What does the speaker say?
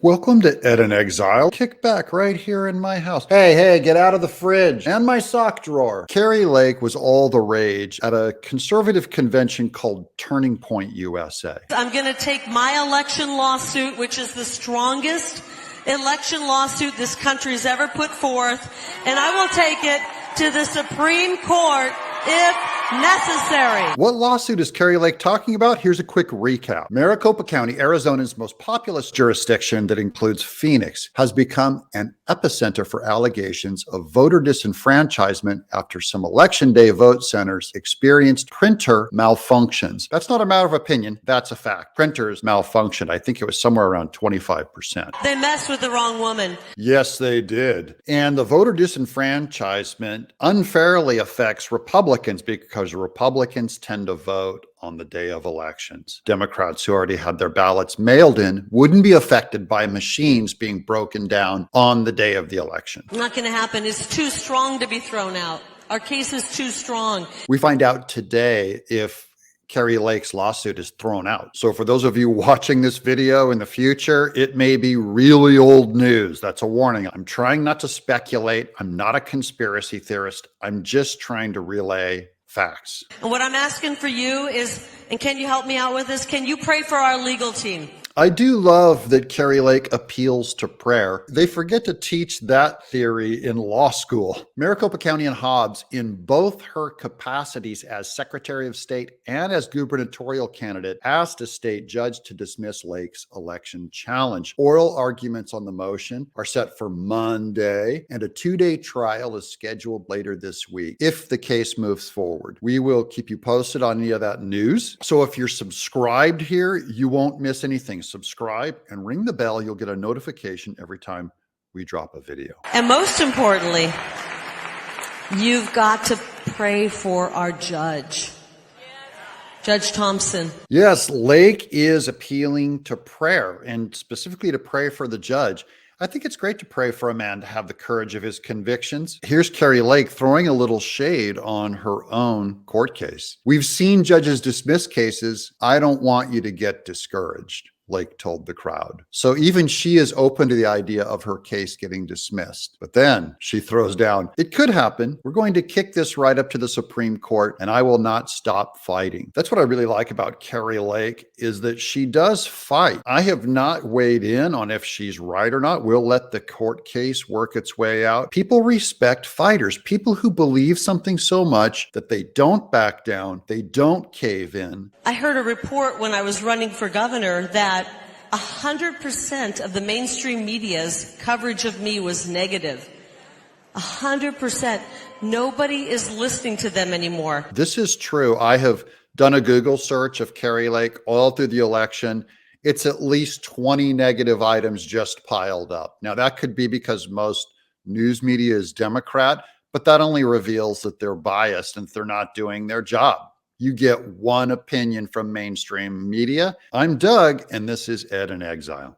Welcome to Ed in Exile. Kick back right here in my house. Hey, get out of the fridge and my sock drawer. Carrie Lake was all the rage at a conservative convention called Turning Point USA. I'm going to take my election lawsuit, which is the strongest election lawsuit this country's ever put forth, and I will take it to the Supreme Court if necessary. What lawsuit is Carrie Lake talking about? Here's a quick recap. Maricopa County, Arizona's most populous jurisdiction that includes Phoenix, has become an epicenter for allegations of voter disenfranchisement after some election day vote centers experienced printer malfunctions. That's not a matter of opinion, that's a fact. Printers malfunctioned. I think it was somewhere around 25%. They messed with the wrong woman. Yes, they did. And the voter disenfranchisement unfairly affects Republicans because Republicans tend to vote on the day of elections. Democrats who already had their ballots mailed in wouldn't be affected by machines being broken down on the day of the election. Not going to happen. It's too strong to be thrown out. Our case is too strong. We find out today if Carrie Lake's lawsuit is thrown out. So for those of you watching this video in the future, it may be really old news. That's a warning. I'm trying not to speculate. I'm not a conspiracy theorist. I'm just trying to relay facts. And what I'm asking for you is, and can you help me out with this? Can you pray for our legal team? I do love that Carrie Lake appeals to prayer. They forget to teach that theory in law school. Maricopa County and Hobbs, in both her capacities as Secretary of State and as gubernatorial candidate, asked a state judge to dismiss Lake's election challenge. Oral arguments on the motion are set for Monday, and a 2-day trial is scheduled later this week if the case moves forward. We will keep you posted on any of that news. So if you're subscribed here, you won't miss anything. Subscribe and ring the bell. You'll get a notification every time we drop a video. And most importantly, you've got to pray for our judge, Judge Thompson. Yes, Lake is appealing to prayer, and specifically to pray for the judge. I think it's great to pray for a man to have the courage of his convictions. Here's Carrie Lake throwing a little shade on her own court case. We've seen judges dismiss cases. I don't want you to get discouraged, Lake told the crowd. So even she is open to the idea of her case getting dismissed. But then she throws down, it could happen. We're going to kick this right up to the Supreme Court, and I will not stop fighting. That's what I really like about Carrie Lake, is that she does fight. I have not weighed in on if she's right or not. We'll let the court case work its way out. People respect fighters, people who believe something so much that they don't back down, they don't cave in. I heard a report when I was running for governor that 100% of the mainstream media's coverage of me was negative. 100%. Nobody is listening to them anymore. This is true. I have done a Google search of Carrie Lake all through the election. It's at least 20 negative items just piled up. Now, that could be because most news media is Democrat, but that only reveals that they're biased and they're not doing their job. You get one opinion from mainstream media. I'm Doug, and this is Ed in Exile.